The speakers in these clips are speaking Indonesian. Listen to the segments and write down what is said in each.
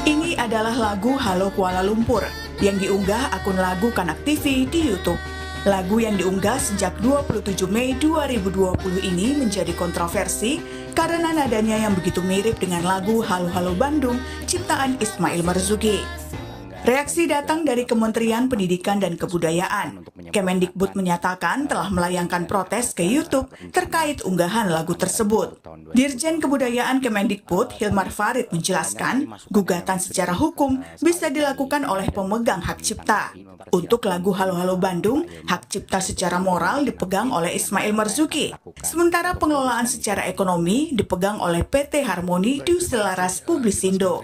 Ini adalah lagu Halo Kuala Lumpur yang diunggah akun lagu Kanak TV di YouTube. Lagu yang diunggah sejak 27 Mei 2020 ini menjadi kontroversi karena nadanya yang begitu mirip dengan lagu Halo Halo Bandung ciptaan Ismail Marzuki. Reaksi datang dari Kementerian Pendidikan dan Kebudayaan. Kemendikbud menyatakan telah melayangkan protes ke YouTube terkait unggahan lagu tersebut. Dirjen Kebudayaan Kemendikbud Hilmar Farid menjelaskan, gugatan secara hukum bisa dilakukan oleh pemegang hak cipta. Untuk lagu Halo Halo Bandung, hak cipta secara moral dipegang oleh Ismail Marzuki. Sementara pengelolaan secara ekonomi dipegang oleh PT Harmoni di Selaras Publisindo.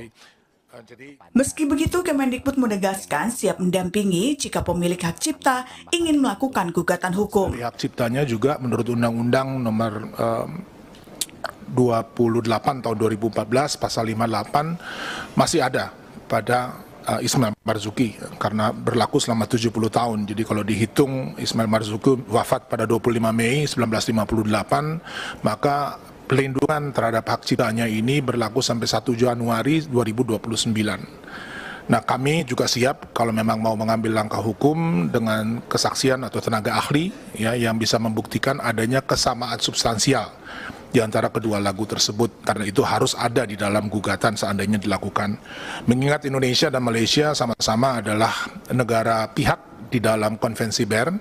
Meski begitu, Kemendikbud menegaskan siap mendampingi jika pemilik hak cipta ingin melakukan gugatan hukum. Hak ciptanya juga menurut Undang-Undang nomor 28 tahun 2014 pasal 58 masih ada pada Ismail Marzuki karena berlaku selama 70 tahun. Jadi kalau dihitung Ismail Marzuki wafat pada 25 Mei 1958, maka pelindungan terhadap hak ciptanya ini berlaku sampai 1 Januari 2029. Nah, kami juga siap kalau memang mau mengambil langkah hukum dengan kesaksian atau tenaga ahli ya yang bisa membuktikan adanya kesamaan substansial di antara kedua lagu tersebut, karena itu harus ada di dalam gugatan seandainya dilakukan. Mengingat Indonesia dan Malaysia sama-sama adalah negara pihak di dalam Konvensi Bern.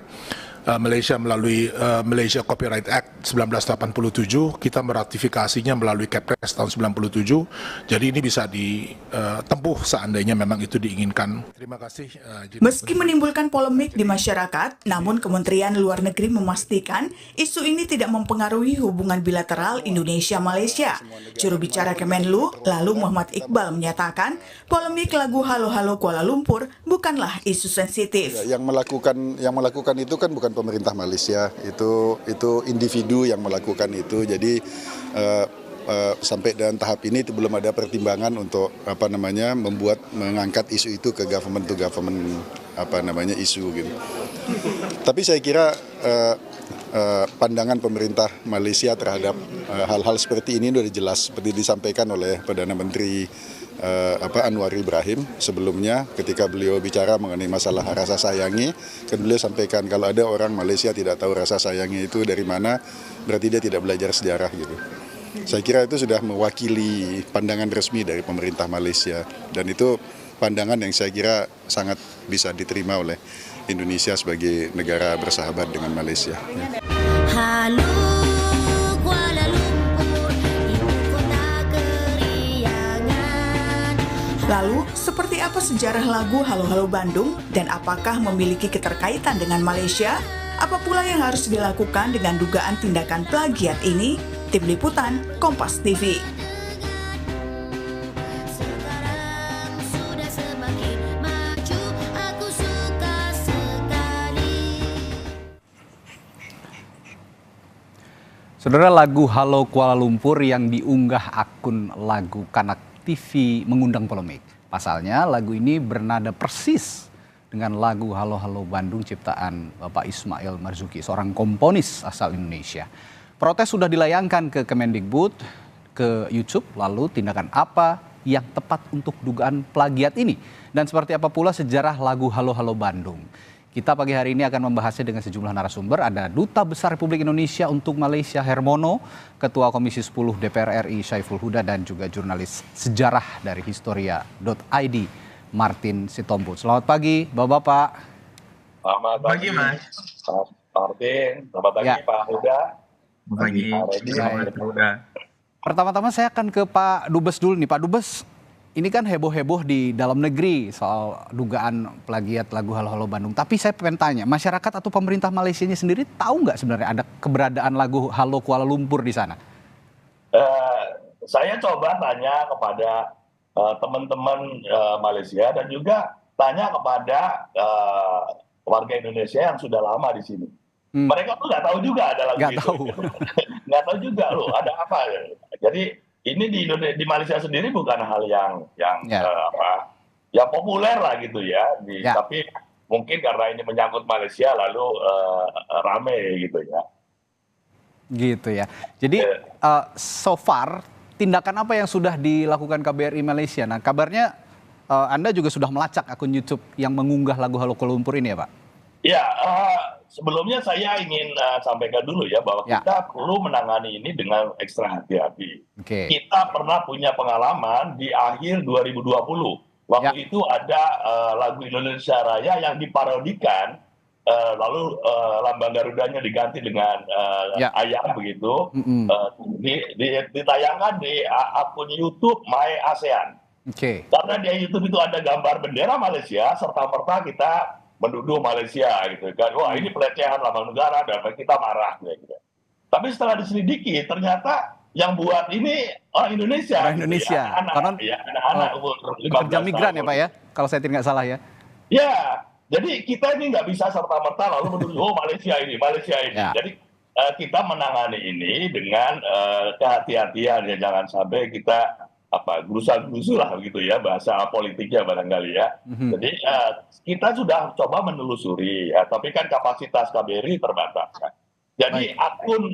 Malaysia melalui Malaysia Copyright Act 1987, kita meratifikasinya melalui Kepres tahun 97. Jadi ini bisa ditempuh seandainya memang itu diinginkan. Terima kasih. Meski menimbulkan polemik di masyarakat, namun Kementerian Luar Negeri memastikan isu ini tidak mempengaruhi hubungan bilateral Indonesia-Malaysia. Juru bicara Kemenlu, lalu Muhammad Iqbal menyatakan, polemik lagu Halo Halo Kuala Lumpur bukanlah isu sensitif. Yang melakukan itu kan bukan pemerintah Malaysia, itu individu yang melakukan itu. Jadi sampai dalam tahap ini itu belum ada pertimbangan untuk mengangkat isu itu ke government to government isu gitu. Tapi saya kira pandangan pemerintah Malaysia terhadap hal-hal seperti ini sudah jelas seperti disampaikan oleh Perdana Menteri Anwar Ibrahim sebelumnya ketika beliau bicara mengenai masalah rasa sayangi, kan beliau sampaikan kalau ada orang Malaysia tidak tahu rasa sayangi itu dari mana, berarti dia tidak belajar sejarah gitu. Saya kira itu sudah mewakili pandangan resmi dari pemerintah Malaysia, dan itu pandangan yang saya kira sangat bisa diterima oleh Indonesia sebagai negara bersahabat dengan Malaysia. Halo. Lalu, seperti apa sejarah lagu Halo Halo Bandung dan apakah memiliki keterkaitan dengan Malaysia? Apa pula yang harus dilakukan dengan dugaan tindakan plagiat ini? Tim Liputan, Kompas TV. Saudara, lagu Halo Kuala Lumpur yang diunggah akun lagu Kanak TV mengundang polemik. Pasalnya lagu ini bernada persis dengan lagu Halo Halo Bandung ciptaan Bapak Ismail Marzuki, seorang komponis asal Indonesia. Protes sudah dilayangkan ke Kemendikbud, ke YouTube, lalu tindakan apa yang tepat untuk dugaan plagiat ini? Dan seperti apa pula sejarah lagu Halo Halo Bandung? Kita pagi hari ini akan membahasnya dengan sejumlah narasumber. Ada Duta Besar Republik Indonesia untuk Malaysia Hermono, Ketua Komisi 10 DPR RI Syaiful Huda, dan juga jurnalis sejarah dari Historia.id Martin Sitompul. Selamat pagi Bapak-Bapak. Selamat pagi Mas. Selamat Martin. Selamat pagi Pak Huda. Selamat pagi. Selamat Pak Huda. Pertama-tama saya akan ke Pak Dubes dulu nih. Pak Dubes, ini kan heboh-heboh di dalam negeri soal dugaan plagiat lagu Halo Halo Bandung. Tapi saya pengen tanya, masyarakat atau pemerintah Malaysia sendiri tahu nggak sebenarnya ada keberadaan lagu Halo Kuala Lumpur di sana? Saya coba tanya kepada teman-teman Malaysia dan juga tanya kepada warga Indonesia yang sudah lama di sini. Mereka tuh nggak tahu juga ada lagu Nggak itu. tahu. Nggak tahu juga loh ada apa. Jadi ini di Malaysia sendiri bukan hal yang populer lah gitu ya. Tapi mungkin karena ini menyangkut Malaysia lalu rame gitu ya. Gitu ya. Jadi so far tindakan apa yang sudah dilakukan KBRI Malaysia? Nah, kabarnya Anda juga sudah melacak akun YouTube yang mengunggah lagu Halo Kuala Lumpur ini ya Pak? Ya, sebelumnya saya ingin sampaikan dulu ya bahwa kita perlu menangani ini dengan ekstra hati-hati. Kita pernah punya pengalaman di akhir 2020. Waktu itu ada lagu Indonesia Raya yang diparodikan, lalu lambang Garudanya diganti dengan ayam begitu, ditayangkan di akun YouTube My ASEAN. Karena di YouTube itu ada gambar bendera Malaysia, serta-merta kita menuduh Malaysia gitu kan, wah ini pelecehan lambang negara, dan kita marah gitu. Tapi setelah diselidiki ternyata yang buat ini orang Indonesia. Orang Indonesia. Gitu, anak-anak umur 15 pekerja migran tahun. Ya Pak ya, kalau saya tidak salah ya. Ya, jadi kita ini nggak bisa serta-merta lalu menuduh Malaysia ini. Jadi kita menangani ini dengan kehati-hatian ya, jangan sampai kita gerusa-gerusu lah begitu ya, bahasa politiknya barangkali ya. Jadi kita sudah coba menelusuri ya, tapi kan kapasitas KBRI terbatas kan. Jadi akun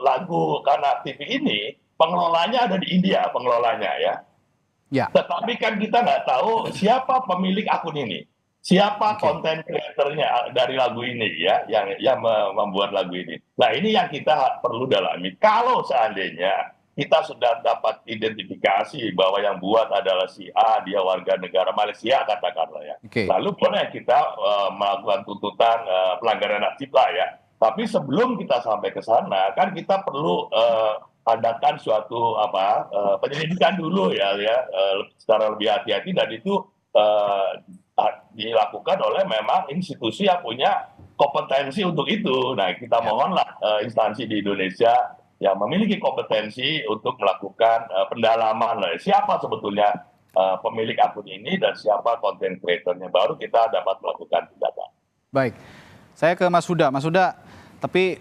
lagu Kanak TV ini pengelolanya ada di India, pengelolanya ya. Tetapi kan kita nggak tahu siapa pemilik akun ini, siapa konten kreatornya dari lagu ini ya, yang membuat lagu ini. Nah ini yang kita perlu dalami. Kalau seandainya kita sudah dapat identifikasi bahwa yang buat adalah si A, dia warga negara Malaysia katakanlah ya. Lalu boleh kita melakukan tuntutan pelanggaran hak cipta ya. Tapi sebelum kita sampai ke sana kan kita perlu adakan suatu penyelidikan dulu ya, secara lebih hati-hati, dan itu dilakukan oleh memang institusi yang punya kompetensi untuk itu. Nah kita mohonlah instansi di Indonesia yang memiliki kompetensi untuk melakukan pendalaman siapa sebetulnya pemilik akun ini dan siapa konten kreatornya, baru kita dapat melakukan tindakan. Baik, saya ke Mas Huda. Mas Huda, tapi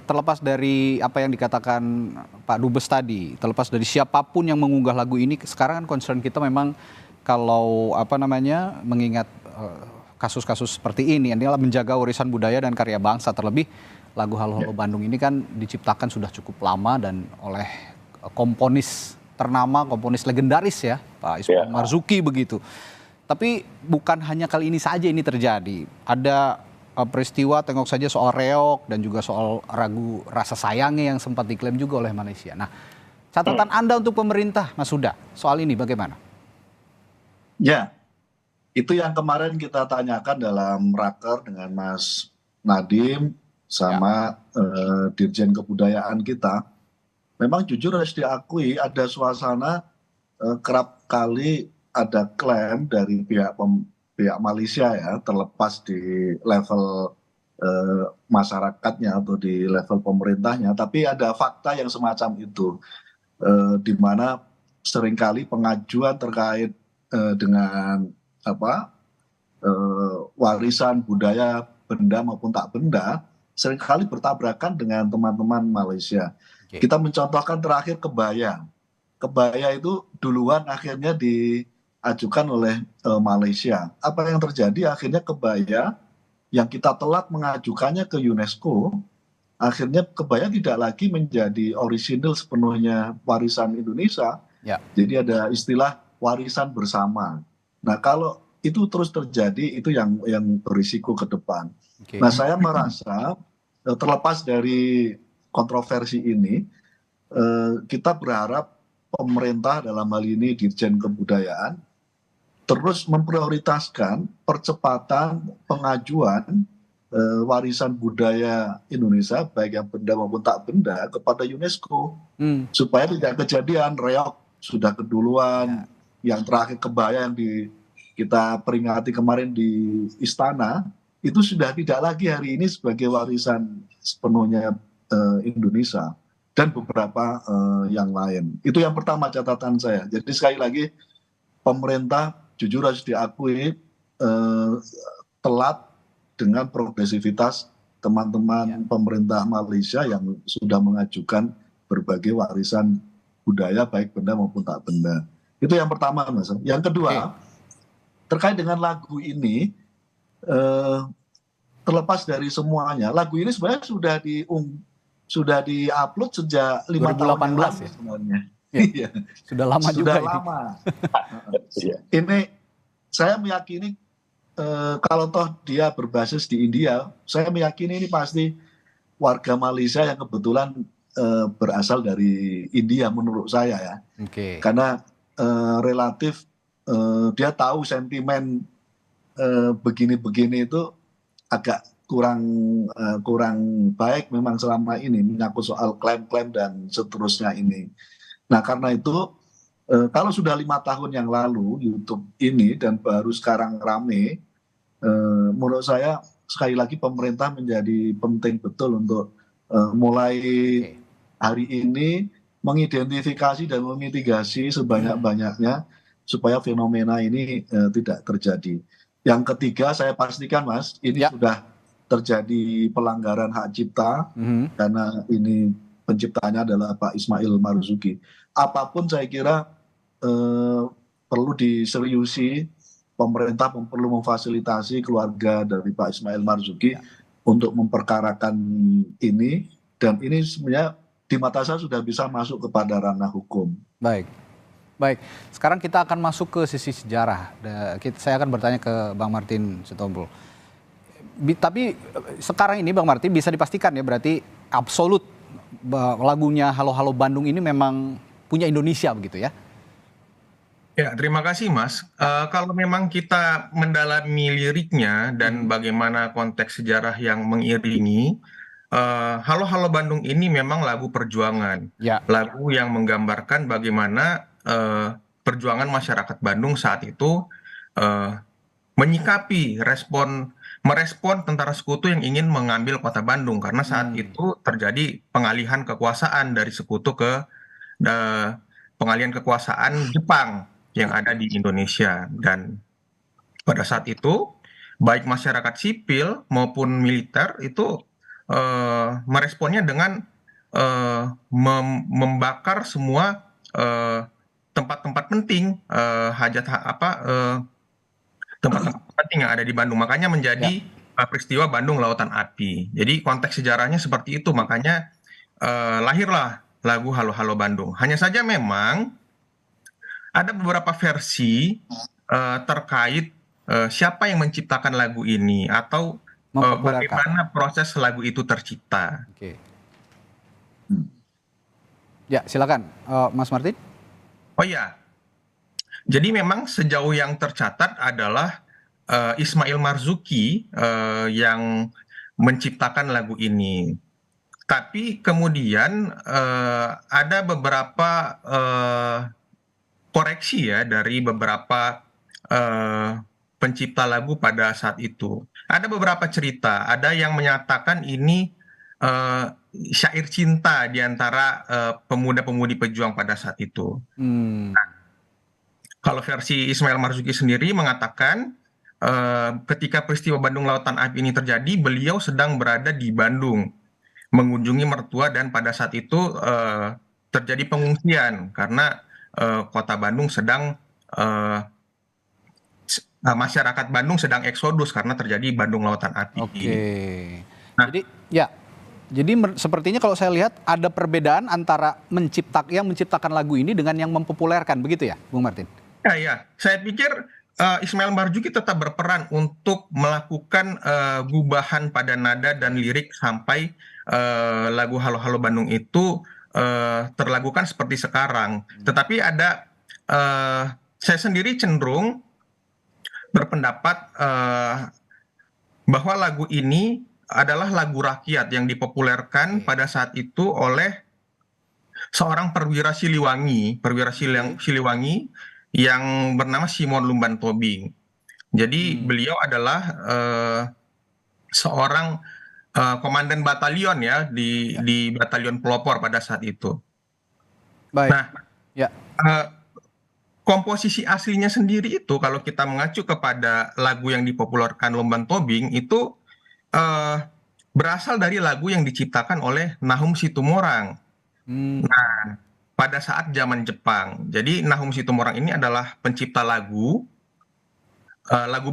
terlepas dari apa yang dikatakan Pak Dubes tadi, terlepas dari siapapun yang mengunggah lagu ini, sekarang kan concern kita memang kalau mengingat kasus-kasus seperti ini adalah menjaga warisan budaya dan karya bangsa, terlebih lagu Halo Halo Bandung ini kan diciptakan sudah cukup lama dan oleh komponis ternama, komponis legendaris ya, Pak Ismail Marzuki begitu. Tapi bukan hanya kali ini saja ini terjadi. Ada peristiwa tengok saja soal reog dan juga soal ragu rasa sayangnya yang sempat diklaim juga oleh Malaysia. Nah, catatan Anda untuk pemerintah, Mas Huda, soal ini bagaimana? Ya, itu yang kemarin kita tanyakan dalam raker dengan Mas Nadiem sama Dirjen Kebudayaan kita. Memang jujur harus diakui ada suasana kerap kali ada klaim dari pihak Malaysia ya, terlepas di level masyarakatnya atau di level pemerintahnya, tapi ada fakta yang semacam itu, di mana seringkali pengajuan terkait dengan warisan budaya benda maupun tak benda seringkali bertabrakan dengan teman-teman Malaysia. Kita mencontohkan terakhir kebaya. Kebaya itu duluan akhirnya diajukan oleh Malaysia. Apa yang terjadi? Akhirnya kebaya yang kita telat mengajukannya ke UNESCO, akhirnya kebaya tidak lagi menjadi orisinil sepenuhnya warisan Indonesia. Jadi ada istilah warisan bersama. Nah kalau itu terus terjadi, itu yang berisiko ke depan. Nah saya merasa terlepas dari kontroversi ini, kita berharap pemerintah dalam hal ini Dirjen Kebudayaan terus memprioritaskan percepatan pengajuan warisan budaya Indonesia baik yang benda maupun tak benda kepada UNESCO, supaya tidak kejadian reog sudah keduluan, yang terakhir kebaya yang kita peringati kemarin di Istana itu sudah tidak lagi hari ini sebagai warisan sepenuhnya Indonesia dan beberapa yang lain. Itu yang pertama catatan saya. Jadi sekali lagi pemerintah jujur harus diakui telat dengan progresivitas teman-teman pemerintah Malaysia yang sudah mengajukan berbagai warisan budaya baik benda maupun tak benda. Itu yang pertama, Mas. Yang kedua, terkait dengan lagu ini, terlepas dari semuanya, lagu ini sebenarnya sudah di-upload sejak 5 tahun yang lalu sebenarnya. Iya. Sudah lama Sudah juga lama. Iya. Ini saya meyakini kalau toh dia berbasis di India, saya meyakini ini pasti warga Malaysia yang kebetulan berasal dari India menurut saya ya. Oke. Karena relatif dia tahu sentimen begini-begini itu agak kurang baik memang selama ini menyangkut soal klaim-klaim dan seterusnya ini. Nah karena itu kalau sudah 5 tahun yang lalu YouTube ini dan baru sekarang rame, menurut saya sekali lagi pemerintah menjadi penting betul untuk mulai hari ini mengidentifikasi dan memitigasi sebanyak-banyaknya supaya fenomena ini tidak terjadi. Yang ketiga saya pastikan Mas, ini sudah terjadi pelanggaran hak cipta karena ini penciptanya adalah Pak Ismail Marzuki. Apapun saya kira perlu diseriusi, pemerintah perlu memfasilitasi keluarga dari Pak Ismail Marzuki untuk memperkarakan ini, dan ini sebenarnya di mata saya sudah bisa masuk kepada ranah hukum. Baik. Sekarang kita akan masuk ke sisi sejarah. Saya akan bertanya ke Bang Martin Sitompul. Tapi sekarang ini Bang Martin bisa dipastikan ya berarti absolut lagunya Halo Halo Bandung ini memang punya Indonesia begitu ya? Ya, terima kasih Mas. Kalau memang kita mendalami liriknya dan bagaimana konteks sejarah yang mengiringi, Halo Halo Bandung ini memang lagu perjuangan. Lagu yang menggambarkan bagaimana perjuangan masyarakat Bandung saat itu menyikapi merespon tentara sekutu yang ingin mengambil kota Bandung. Karena saat itu terjadi pengalihan kekuasaan dari sekutu ke pengalihan kekuasaan Jepang yang ada di Indonesia. Dan pada saat itu baik masyarakat sipil maupun militer itu meresponnya dengan membakar semua tempat-tempat penting, tempat-tempat penting yang ada di Bandung. Makanya menjadi peristiwa Bandung Lautan Api. Jadi konteks sejarahnya seperti itu, makanya lahirlah lagu Halo Halo Bandung. Hanya saja memang ada beberapa versi terkait siapa yang menciptakan lagu ini atau bagaimana proses lagu itu tercipta. Ya, silakan Mas Martin. Oh ya, jadi memang sejauh yang tercatat adalah Ismail Marzuki yang menciptakan lagu ini. Tapi kemudian ada beberapa koreksi ya dari beberapa pencipta lagu pada saat itu. Ada beberapa cerita, ada yang menyatakan ini syair cinta di antara pemuda-pemudi pejuang pada saat itu. Nah, kalau versi Ismail Marzuki sendiri mengatakan ketika peristiwa Bandung Lautan Api ini terjadi, beliau sedang berada di Bandung mengunjungi mertua, dan pada saat itu terjadi pengungsian karena kota Bandung sedang masyarakat Bandung sedang eksodus karena terjadi Bandung Lautan Api. Nah, jadi sepertinya kalau saya lihat ada perbedaan antara yang menciptakan lagu ini dengan yang mempopulerkan, begitu ya, Bung Martin? Ya, saya pikir Ismail Marzuki tetap berperan untuk melakukan gubahan pada nada dan lirik sampai lagu Halo Halo Bandung itu terlakukan seperti sekarang. Tetapi ada saya sendiri cenderung berpendapat bahwa lagu ini adalah lagu rakyat yang dipopulerkan pada saat itu oleh seorang perwira Siliwangi yang bernama Simon Lumban Tobing. Jadi beliau adalah seorang komandan batalion ya di batalion pelopor pada saat itu. Nah, komposisi aslinya sendiri itu kalau kita mengacu kepada lagu yang dipopulerkan Lumban Tobing itu berasal dari lagu yang diciptakan oleh Nahum Situmorang. Nah, pada saat zaman Jepang. Jadi Nahum Situmorang ini adalah pencipta lagu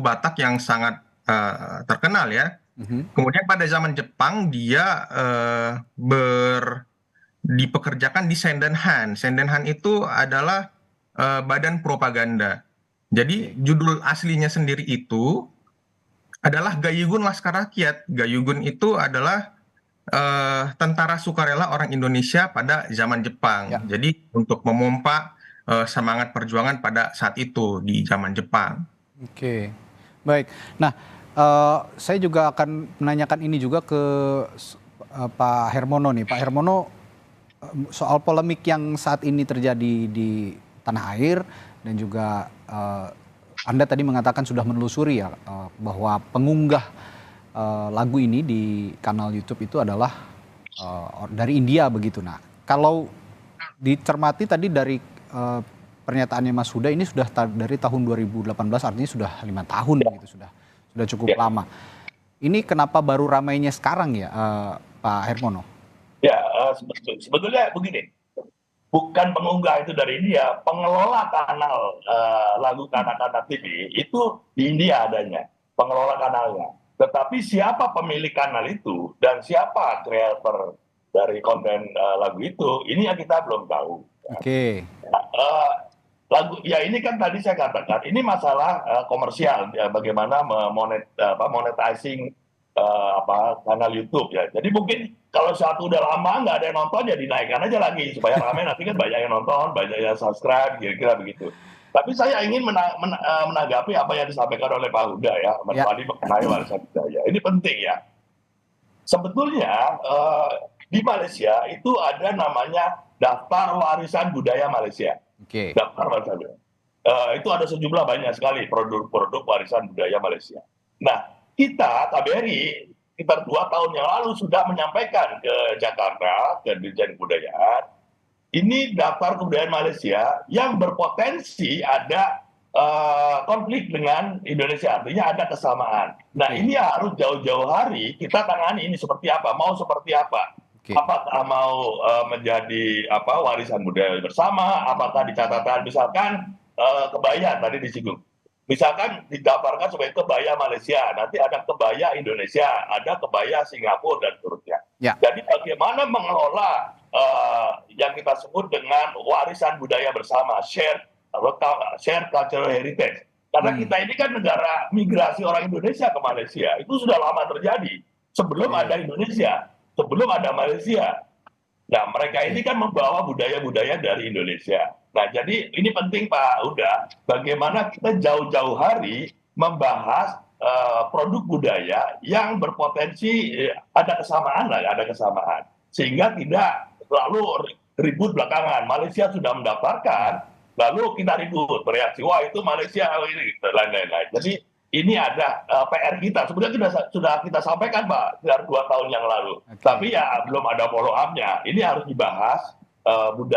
Batak yang sangat terkenal ya. Kemudian pada zaman Jepang dia dipekerjakan di Sendenhan. Sendenhan itu adalah badan propaganda. Jadi judul aslinya sendiri itu adalah Gayugun Laskar Rakyat. Gayugun itu adalah tentara sukarela orang Indonesia pada zaman Jepang. Jadi untuk memompa semangat perjuangan pada saat itu di zaman Jepang. Oke, baik. Nah, saya juga akan menanyakan ini juga ke Pak Hermono nih. Pak Hermono, soal polemik yang saat ini terjadi di tanah air dan juga Anda tadi mengatakan sudah menelusuri ya bahwa pengunggah lagu ini di kanal YouTube itu adalah dari India begitu. Nah, kalau dicermati tadi dari pernyataannya Mas Huda, ini sudah dari tahun 2018, artinya sudah 5 tahun begitu, sudah cukup lama. Ini kenapa baru ramainya sekarang ya, Pak Hermono? Ya, sebetulnya begini, bukan pengunggah itu dari India, pengelola kanal lagu Kanak-Kanak TV itu di India adanya, pengelola kanalnya. Tetapi siapa pemilik kanal itu dan siapa kreator dari konten lagu itu, ini yang kita belum tahu. Oke. Lagu ya ini kan tadi saya katakan ini masalah komersial ya, bagaimana monetizing kanal YouTube ya. Jadi mungkin kalau satu udah lama nggak ada yang nonton ya dinaikkan aja lagi supaya ramai, nanti kan banyak yang nonton, banyak yang subscribe, kira-kira begitu. Tapi saya ingin menanggapi apa yang disampaikan oleh Pak Huda ya, tadi mengenai warisan budaya. Ini penting ya. Sebetulnya di Malaysia itu ada namanya Daftar Warisan Budaya Malaysia. Okay. Daftar warisan budaya. Itu ada sejumlah banyak sekali produk-produk warisan budaya Malaysia. Nah, kita KBRI sekitar 2 tahun yang lalu sudah menyampaikan ke Jakarta, ke Dirjen Kebudayaan, ini daftar kebudayaan Malaysia yang berpotensi ada konflik dengan Indonesia, artinya ada kesamaan. Nah, ini harus jauh-jauh hari kita tangani ini seperti apa, mau seperti apa. Apakah mau menjadi warisan budaya bersama, apakah di catatan misalkan kebaya tadi disinggung. Misalkan didaftarkan sebagai kebaya Malaysia, nanti ada kebaya Indonesia, ada kebaya Singapura dan seterusnya. Ya. Jadi bagaimana mengelola yang kita sebut dengan warisan budaya bersama, share cultural heritage. Karena kita ini kan negara migrasi orang Indonesia ke Malaysia, itu sudah lama terjadi. Sebelum ada Indonesia, sebelum ada Malaysia. Nah, mereka ini kan membawa budaya-budaya dari Indonesia. Nah, jadi ini penting Pak Huda, bagaimana kita jauh-jauh hari membahas produk budaya yang berpotensi ada kesamaan. Sehingga tidak selalu ribut belakangan. Malaysia sudah mendaftarkan, lalu kita ribut, bereaksi, wah itu Malaysia, ini, lain-lain. Jadi ini ada PR kita, sebenarnya sudah kita sampaikan Pak, sekitar 2 tahun yang lalu. Tapi ya belum ada follow up-nya. Ini harus dibahas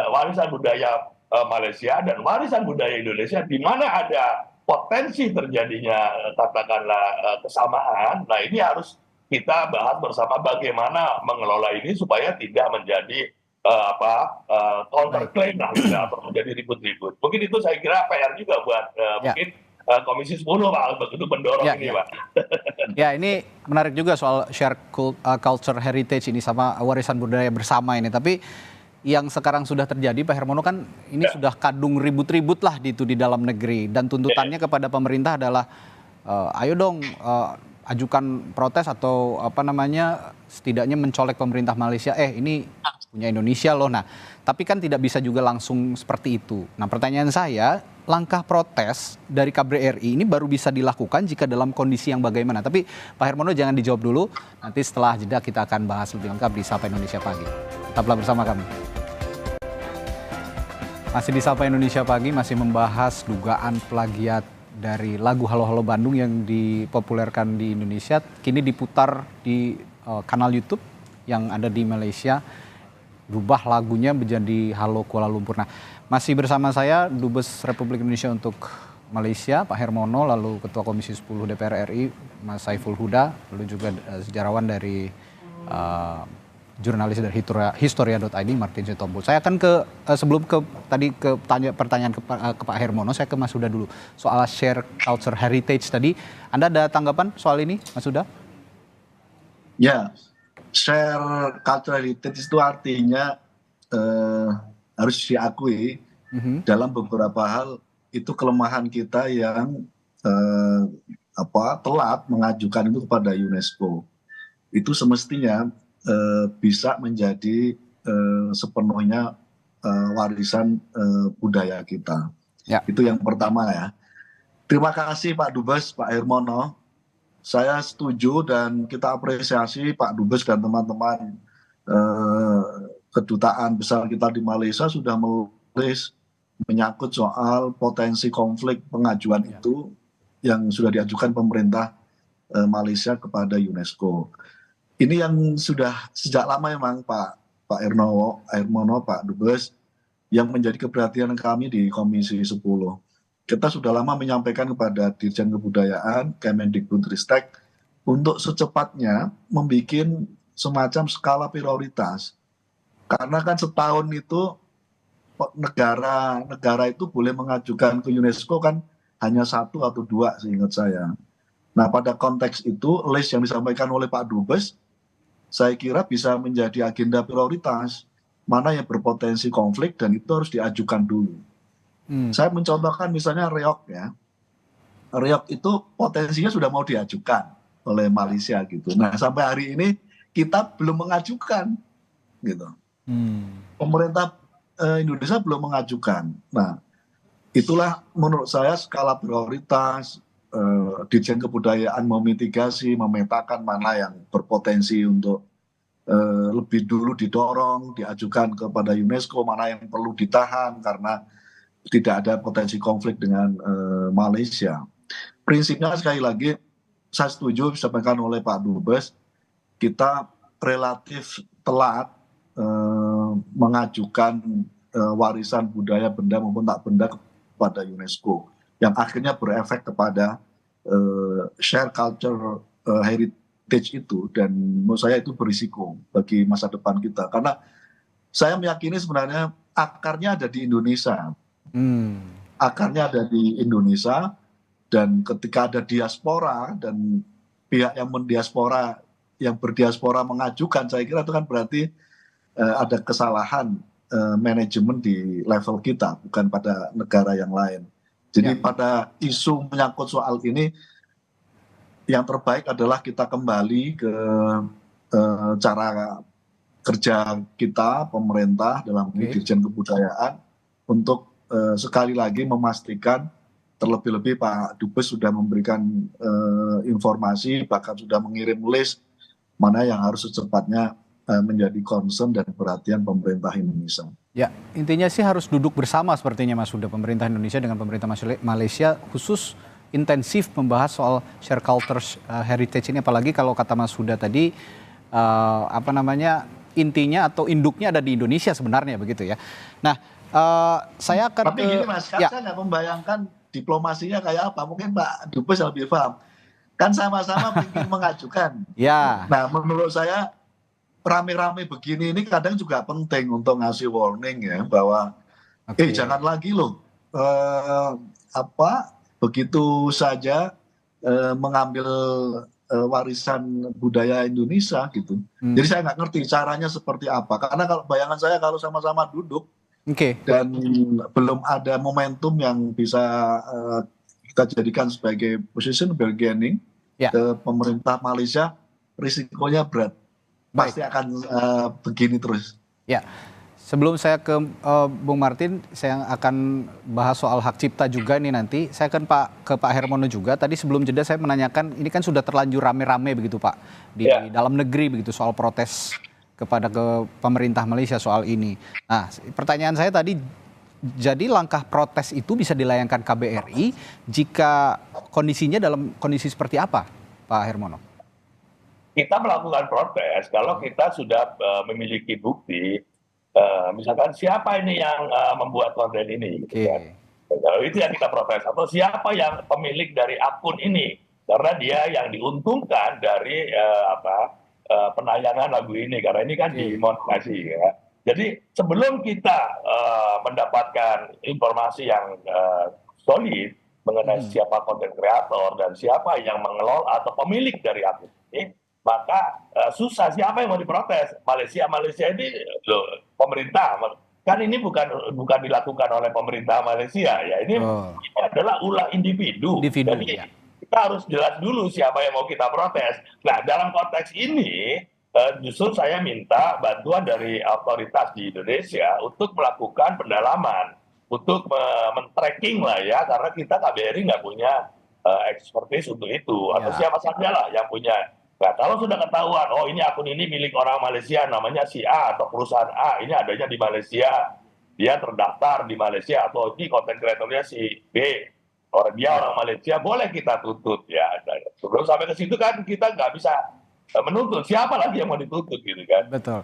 warisan budaya Malaysia dan warisan budaya Indonesia, di mana ada potensi terjadinya katakanlah kesamaan. Nah, ini harus kita bahas bersama bagaimana mengelola ini supaya tidak menjadi counterclaim atau menjadi ribut-ribut. Mungkin itu saya kira PR juga buat mungkin Komisi 10 Pak untuk mendorong ini Pak. Ya, ini menarik juga soal share culture heritage ini sama warisan budaya bersama ini. Tapi yang sekarang sudah terjadi Pak Hermono kan ini sudah kadung ribut-ribut lah di dalam negeri, dan tuntutannya kepada pemerintah adalah ayo dong ajukan protes atau setidaknya mencolek pemerintah Malaysia, ini punya Indonesia loh. Nah, tapi kan tidak bisa juga langsung seperti itu. Nah, pertanyaan saya, langkah protes dari KBRI ini baru bisa dilakukan jika dalam kondisi yang bagaimana. Tapi Pak Hermono jangan dijawab dulu, nanti setelah jeda kita akan bahas lebih lengkap di Sapa Indonesia Pagi. Tetaplah bersama kami. Masih di Sapa Indonesia Pagi, masih membahas dugaan plagiat dari lagu Halo Halo Bandung yang dipopulerkan di Indonesia, kini diputar di kanal YouTube yang ada di Malaysia, berubah lagunya menjadi Halo Kuala Lumpur. Nah, masih bersama saya Dubes Republik Indonesia untuk Malaysia, Pak Hermono, lalu Ketua Komisi 10 DPR RI, Mas Saiful Huda, lalu juga sejarawan dari jurnalis dari Historia.id, Martin Sitompul. Saya akan sebelum pertanyaan ke Pak Hermono, saya ke Mas Huda dulu. Soal share culture heritage tadi, Anda ada tanggapan soal ini, Mas Huda? Ya, share culture heritage itu artinya harus diakui dalam beberapa hal itu kelemahan kita yang telat mengajukan itu kepada UNESCO. Itu semestinya bisa menjadi sepenuhnya warisan budaya kita. Ya. Itu yang pertama ya. Terima kasih Pak Dubes, Pak Hermono. Saya setuju dan kita apresiasi Pak Dubes dan teman-teman kedutaan besar kita di Malaysia sudah menulis menyangkut soal potensi konflik pengajuan itu yang sudah diajukan pemerintah Malaysia kepada UNESCO. Ini yang sudah sejak lama memang Pak Hermono, Pak Dubes, yang menjadi keperhatian kami di Komisi 10. Kita sudah lama menyampaikan kepada Dirjen Kebudayaan, Kemendikbudristek, untuk secepatnya membuat semacam skala prioritas. Karena kan setahun itu negara itu boleh mengajukan ke UNESCO kan hanya 1 atau 2 seingat saya. Nah pada konteks itu list yang disampaikan oleh Pak Dubes saya kira bisa menjadi agenda prioritas mana yang berpotensi konflik dan itu harus diajukan dulu. Saya mencontohkan misalnya Reok ya. Reok itu potensinya sudah mau diajukan oleh Malaysia gitu. Nah sampai hari ini kita belum mengajukan gitu. Pemerintah Indonesia belum mengajukan. Nah itulah menurut saya skala prioritas. Dirjen Kebudayaan memitigasi, memetakan mana yang berpotensi untuk lebih dulu didorong, diajukan kepada UNESCO, mana yang perlu ditahan karena tidak ada potensi konflik dengan Malaysia. Prinsipnya sekali lagi, saya setuju disampaikan oleh Pak Dubes, kita relatif telat mengajukan warisan budaya benda maupun tak benda kepada UNESCO. Yang akhirnya berefek kepada share culture heritage itu dan menurut saya itu berisiko bagi masa depan kita karena saya meyakini sebenarnya akarnya ada di Indonesia. Akarnya ada di Indonesia dan ketika ada diaspora dan pihak yang berdiaspora mengajukan saya kira itu kan berarti ada kesalahan manajemen di level kita bukan pada negara yang lain. Jadi pada isu menyangkut soal ini, yang terbaik adalah kita kembali ke cara kerja kita, pemerintah dalam Dirjen Kebudayaan, untuk sekali lagi memastikan, terlebih-lebih Pak Dubes sudah memberikan informasi, bahkan sudah mengirim list mana yang harus secepatnya menjadi concern dan perhatian pemerintah Indonesia. Ya, intinya sih harus duduk bersama sepertinya Mas Huda, pemerintah Indonesia dengan pemerintah Malaysia khusus intensif membahas soal share culture heritage ini, apalagi kalau kata Mas Huda tadi intinya atau induknya ada di Indonesia sebenarnya begitu ya. Nah, saya akan tapi gini Mas, saya nggak membayangkan diplomasinya kayak apa, mungkin Pak Dubes lebih paham. Kan sama-sama ingin mengajukan. Ya. Nah, menurut saya rame-rame begini ini kadang juga penting untuk ngasih warning ya bahwa jangan lagi loh begitu saja mengambil warisan budaya Indonesia gitu. Jadi saya nggak ngerti caranya seperti apa karena kalau bayangan saya kalau sama-sama duduk dan belum ada momentum yang bisa kita jadikan sebagai position bargaining ke pemerintah Malaysia, risikonya berat. Pasti akan begini terus. Ya, sebelum saya ke Bung Martin, saya akan bahas soal hak cipta juga nih nanti. Saya akan ke Pak Hermono juga. Tadi sebelum jeda saya menanyakan, ini kan sudah terlanjur rame-rame begitu Pak di dalam negeri begitu soal protes kepada pemerintah Malaysia soal ini. Nah, pertanyaan saya tadi, jadi langkah protes itu bisa dilayangkan KBRI jika kondisinya dalam kondisi seperti apa, Pak Hermono? Kita melakukan protes kalau kita sudah memiliki bukti, misalkan siapa ini yang membuat konten ini, gitu kan. Itu yang kita protes. Atau siapa yang pemilik dari akun ini, karena dia yang diuntungkan dari penayangan lagu ini, karena ini kan dimonetisasi. Ya. Jadi sebelum kita mendapatkan informasi yang solid mengenai siapa konten kreator dan siapa yang mengelola atau pemilik dari akun ini, maka susah siapa yang mau diprotes. Malaysia ini loh, pemerintah. Kan ini bukan dilakukan oleh pemerintah Malaysia ya. Ini adalah ulah individu. Jadi kita harus jelas dulu siapa yang mau kita protes. Nah, dalam konteks ini justru saya minta bantuan dari otoritas di Indonesia untuk melakukan pendalaman, untuk men-tracking lah ya, karena kita KBRI nggak punya expertise untuk itu, atau siapa saja lah yang punya. Nah, kalau sudah ketahuan, oh ini akun ini milik orang Malaysia, namanya si A atau perusahaan A, ini adanya di Malaysia, dia terdaftar di Malaysia, atau ini konten kreatornya si B, dia orang Malaysia, boleh kita tuntut ya. Sebelum sampai ke situ kan kita nggak bisa menuntut, siapa lagi yang mau dituntut gitu kan. Betul.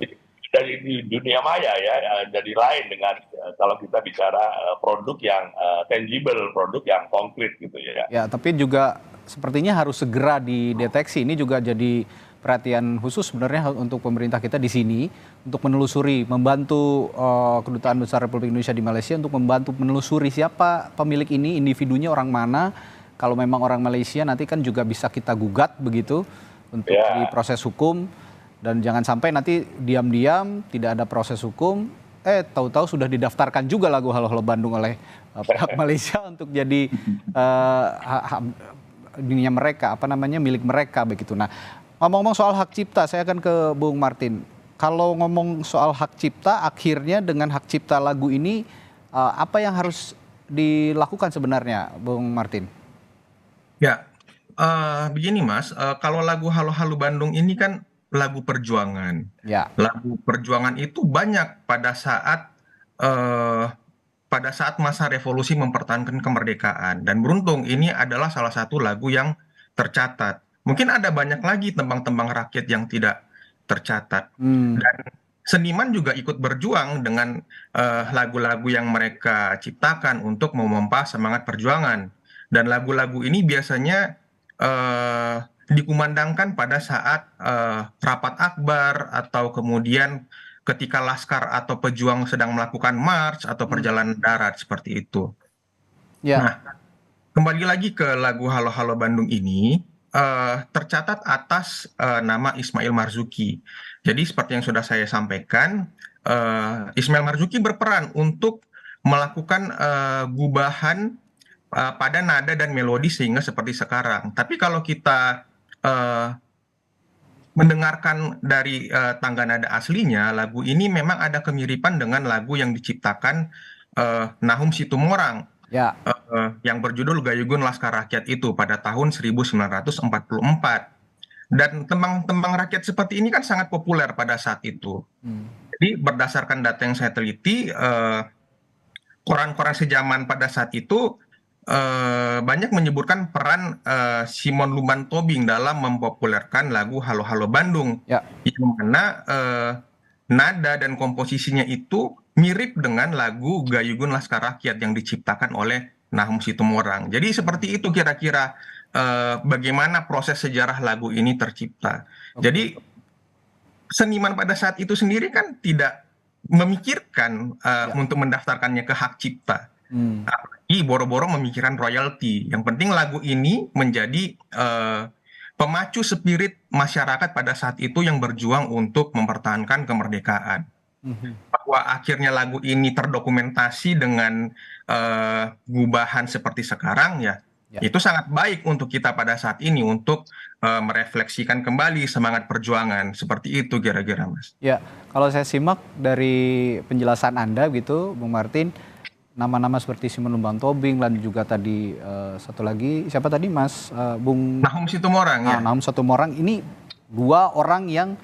Dari dunia maya ya, jadi lain dengan kalau kita bicara produk yang tangible, produk yang konkret gitu ya. Ya, tapi juga sepertinya harus segera dideteksi. Ini juga jadi perhatian khusus sebenarnya untuk pemerintah kita di sini untuk menelusuri, membantu Kedutaan Besar Republik Indonesia di Malaysia untuk membantu menelusuri siapa pemilik ini, individunya orang mana. Kalau memang orang Malaysia nanti kan juga bisa kita gugat begitu untuk diproses hukum. Dan jangan sampai nanti diam-diam tidak ada proses hukum, tahu-tahu sudah didaftarkan juga lagu Halo Halo Bandung oleh pihak Malaysia untuk jadi dunia mereka, milik mereka begitu. Nah, ngomong-ngomong soal hak cipta, saya akan ke Bung Martin. Kalau ngomong soal hak cipta, akhirnya dengan hak cipta lagu ini, apa yang harus dilakukan sebenarnya, Bung Martin? Ya, begini Mas, kalau lagu Halo Halo Bandung ini kan lagu perjuangan. Ya. Lagu perjuangan itu banyak pada saat masa revolusi mempertahankan kemerdekaan. Dan beruntung ini adalah salah satu lagu yang tercatat. Mungkin ada banyak lagi tembang-tembang rakyat yang tidak tercatat. Dan seniman juga ikut berjuang dengan lagu-lagu yang mereka ciptakan untuk memompa semangat perjuangan. Dan lagu-lagu ini biasanya dikumandangkan pada saat rapat akbar atau kemudian ketika laskar atau pejuang sedang melakukan march atau perjalanan darat seperti itu. Ya. Nah, kembali lagi ke lagu Halo Halo Bandung ini tercatat atas nama Ismail Marzuki. Jadi seperti yang sudah saya sampaikan, Ismail Marzuki berperan untuk melakukan gubahan pada nada dan melodi sehingga seperti sekarang. Tapi kalau kita mendengarkan dari tangga nada aslinya, lagu ini memang ada kemiripan dengan lagu yang diciptakan Nahum Situmorang yang berjudul Gayugun Laskar Rakyat itu pada tahun 1944. Dan tembang-tembang rakyat seperti ini kan sangat populer pada saat itu. Jadi berdasarkan data yang saya teliti, koran-koran sejaman pada saat itu banyak menyebutkan peran Simon Lumban Tobing dalam mempopulerkan lagu Halo Halo Bandung, yang mana nada dan komposisinya itu mirip dengan lagu Gayugun Laskar Rakyat yang diciptakan oleh Nahum Situmorang. Jadi seperti itu kira-kira bagaimana proses sejarah lagu ini tercipta. Jadi seniman pada saat itu sendiri kan tidak memikirkan untuk mendaftarkannya ke hak cipta. Apalagi boro-boro memikirkan royalti. Yang penting lagu ini menjadi pemacu spirit masyarakat pada saat itu yang berjuang untuk mempertahankan kemerdekaan. Bahwa akhirnya lagu ini terdokumentasi dengan gubahan seperti sekarang ya, itu sangat baik untuk kita pada saat ini untuk merefleksikan kembali semangat perjuangan. Seperti itu kira-kira Mas. Ya, kalau saya simak dari penjelasan Anda gitu, Bung Martin, nama-nama seperti Simon Lumban Tobing dan juga tadi satu lagi siapa tadi Mas Bung Nahum Situmorang ya. Nahum Situmorang ini dua orang yang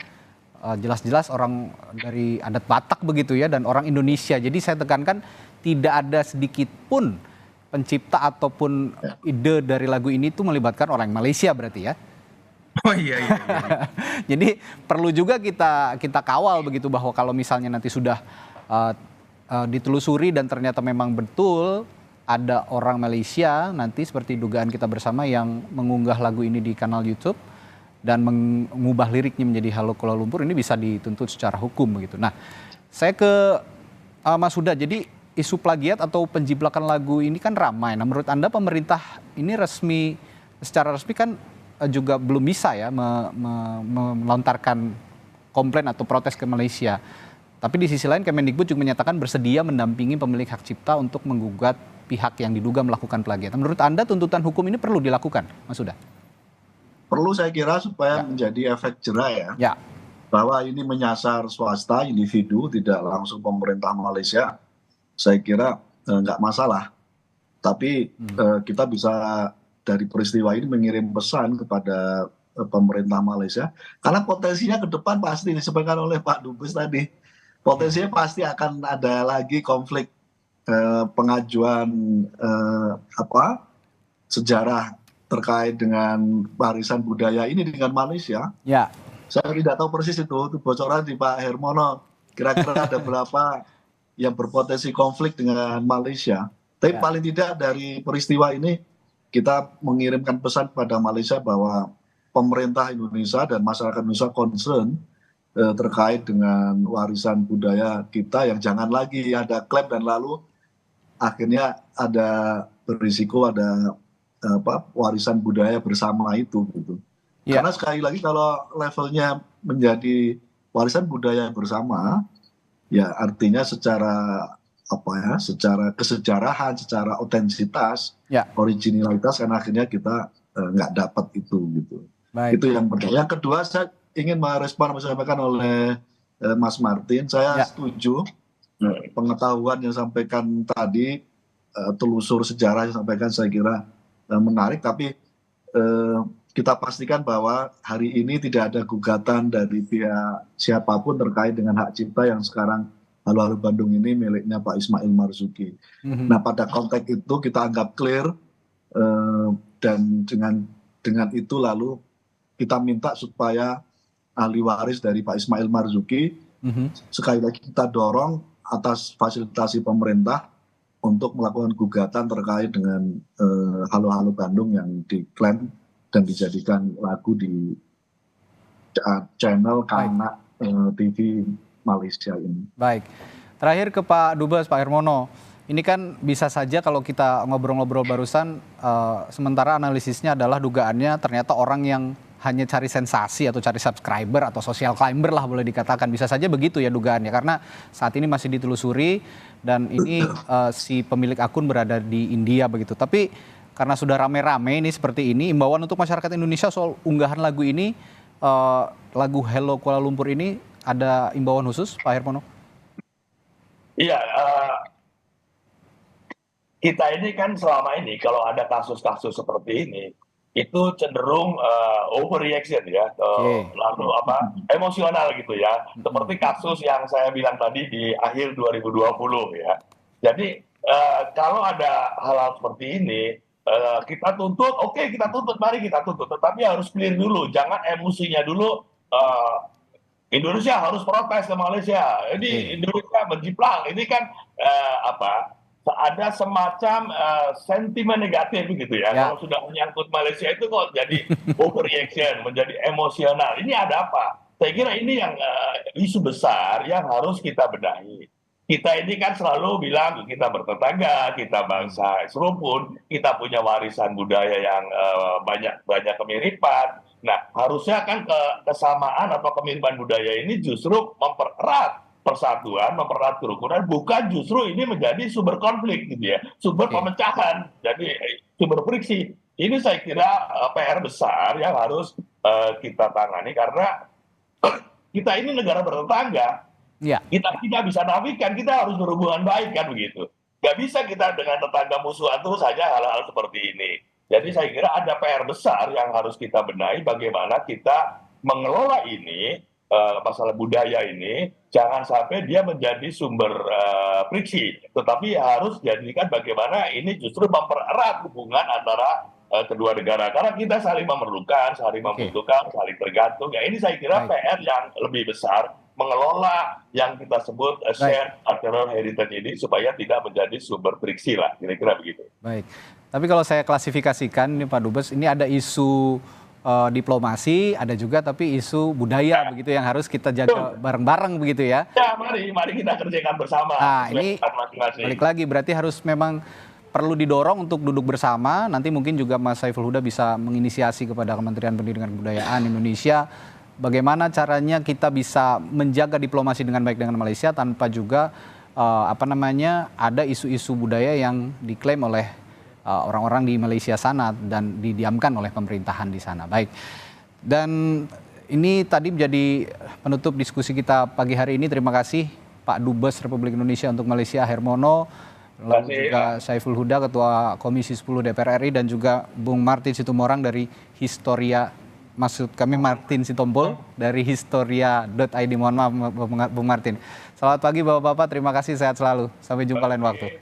jelas-jelas orang dari adat Batak begitu ya dan orang Indonesia. Jadi saya tekankan tidak ada sedikit pun pencipta ataupun ide dari lagu ini tuh melibatkan orang Malaysia berarti ya. Oh iya. Jadi perlu juga kita kawal begitu bahwa kalau misalnya nanti sudah ditelusuri dan ternyata memang betul ada orang Malaysia nanti seperti dugaan kita bersama yang mengunggah lagu ini di kanal YouTube dan mengubah liriknya menjadi Halo Kuala Lumpur, ini bisa dituntut secara hukum begitu. Nah, saya ke Mas Huda. Jadi isu plagiat atau penjiplakan lagu ini kan ramai. Nah, menurut Anda pemerintah ini secara resmi kan juga belum bisa ya melontarkan komplain atau protes ke Malaysia. Tapi di sisi lain Kemendikbud juga menyatakan bersedia mendampingi pemilik hak cipta untuk menggugat pihak yang diduga melakukan plagiat. Menurut Anda tuntutan hukum ini perlu dilakukan, Mas Huda? Perlu, saya kira, supaya menjadi efek jerah ya. Bahwa ini menyasar swasta, individu, tidak langsung pemerintah Malaysia. Saya kira nggak masalah. Tapi kita bisa dari peristiwa ini mengirim pesan kepada pemerintah Malaysia. Karena potensinya ke depan pasti disampaikan oleh Pak Dubes tadi. Potensinya pasti akan ada lagi konflik pengajuan sejarah terkait dengan warisan budaya ini dengan Malaysia. Ya. Saya tidak tahu persis itu bocoran di Pak Hermono. Kira-kira ada berapa yang berpotensi konflik dengan Malaysia. Tapi paling tidak dari peristiwa ini kita mengirimkan pesan kepada Malaysia bahwa pemerintah Indonesia dan masyarakat Indonesia concern terkait dengan warisan budaya kita yang jangan lagi ada klaim dan lalu akhirnya ada berisiko ada warisan budaya bersama itu gitu. Karena sekali lagi kalau levelnya menjadi warisan budaya bersama ya artinya secara secara kesejarahan, secara otentisitas, originalitas kan akhirnya kita nggak dapat itu gitu. Baik. Itu yang pertama. Yang kedua saya ingin merespon apa yang disampaikan oleh Mas Martin. Saya setuju pengetahuan yang disampaikan tadi, telusur sejarah yang disampaikan saya kira menarik. Tapi kita pastikan bahwa hari ini tidak ada gugatan dari pihak siapapun terkait dengan hak cipta yang sekarang Halo-Halo Bandung ini miliknya Pak Ismail Marzuki. Nah pada konteks itu kita anggap clear dan dengan itu lalu kita minta supaya ahli waris dari Pak Ismail Marzuki sekali lagi kita dorong atas fasilitasi pemerintah untuk melakukan gugatan terkait dengan Halo-Halo Bandung yang diklaim dan dijadikan lagu di channel Kanak TV Malaysia ini. Baik, terakhir ke Pak Dubes, Pak Hermono. Ini kan bisa saja kalau kita ngobrol-ngobrol barusan, sementara analisisnya adalah dugaannya ternyata orang yang hanya cari sensasi atau cari subscriber atau social climber lah boleh dikatakan. Bisa saja begitu ya dugaannya, karena saat ini masih ditelusuri dan ini si pemilik akun berada di India begitu. Tapi karena sudah rame-rame ini seperti ini, imbauan untuk masyarakat Indonesia soal unggahan lagu ini, lagu Hello Kuala Lumpur ini, ada imbauan khusus, Pak Hermono? Iya, kita ini kan selama ini kalau ada kasus-kasus seperti ini, itu cenderung overreaction ya, lalu emosional gitu ya, seperti kasus yang saya bilang tadi di akhir 2020 ya. Jadi kalau ada hal-hal seperti ini, kita tuntut, oke, kita tuntut, mari kita tuntut, tetapi harus clear dulu, jangan emosinya dulu. Indonesia harus protes ke Malaysia. Ini Indonesia menjiplak. Ini kan ada semacam sentimen negatif gitu ya. Kalau sudah menyangkut Malaysia itu kok jadi overreaction, menjadi emosional. Ini ada apa? Saya kira ini yang isu besar yang harus kita benahi. Kita ini kan selalu bilang kita bertetangga, kita bangsa serupun, kita punya warisan budaya yang banyak kemiripan. Nah, harusnya kan kesamaan atau kemiripan budaya ini justru mempererat persatuan, mempererat kerukunan, bukan justru ini menjadi sumber konflik gitu ya, sumber pemecahan, jadi sumber friksi. Ini saya kira PR besar yang harus kita tangani karena kita ini negara bertetangga. Kita tidak bisa nafikan, kita harus berhubungan baik kan begitu. Gak bisa kita dengan tetangga musuhan terus saja hal-hal seperti ini. Jadi saya kira ada PR besar yang harus kita benahi bagaimana kita mengelola ini, masalah budaya ini, jangan sampai dia menjadi sumber friksi. Tetapi harus dijadikan bagaimana ini justru mempererat hubungan antara kedua negara. Karena kita saling memerlukan, saling membutuhkan, saling tergantung. Ya ini saya kira PR yang lebih besar, mengelola yang kita sebut shared cultural heritage ini supaya tidak menjadi sumber friksi lah, kira-kira begitu. Baik, tapi kalau saya klasifikasikan ini Pak Dubes, ini ada isu diplomasi, ada juga tapi isu budaya begitu yang harus kita jaga bareng-bareng begitu ya. Ya, mari kita kerjakan bersama. Nah, ini balik lagi berarti harus memang perlu didorong untuk duduk bersama. Nanti mungkin juga Mas Saiful Huda bisa menginisiasi kepada Kementerian Pendidikan dan Kebudayaan Indonesia bagaimana caranya kita bisa menjaga diplomasi dengan baik dengan Malaysia tanpa juga ada isu-isu budaya yang diklaim oleh orang-orang di Malaysia sana dan didiamkan oleh pemerintahan di sana. Baik. Dan ini tadi menjadi penutup diskusi kita pagi hari ini. Terima kasih Pak Dubes Republik Indonesia untuk Malaysia Hermono, lalu juga Saiful Huda, Ketua Komisi 10 DPR RI, dan juga Bung Martin Situmorang dari Historia, maksud kami Martin Sitompul dari Historia.id. Mohon maaf Bung Martin. Selamat pagi Bapak-Bapak, terima kasih, sehat selalu. Sampai jumpa lain waktu.